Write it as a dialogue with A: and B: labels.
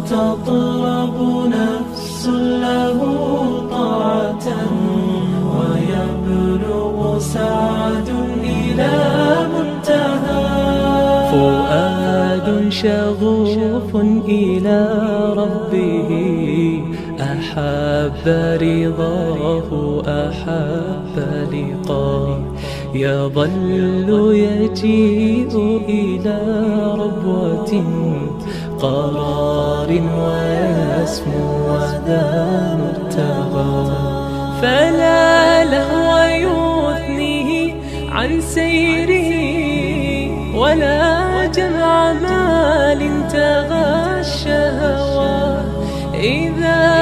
A: تطلب نفس له طاعة ويبلغ سعد إلى منتهى. فؤاد شغوف إلى ربه أحب رضاه أحب لقاه. يظل يجيء إلى ربوة قرار ويسمو وذا مرتغى. فلا لهو يثنيه عن سيره ولا جمع مال تغى الشهوى. إذا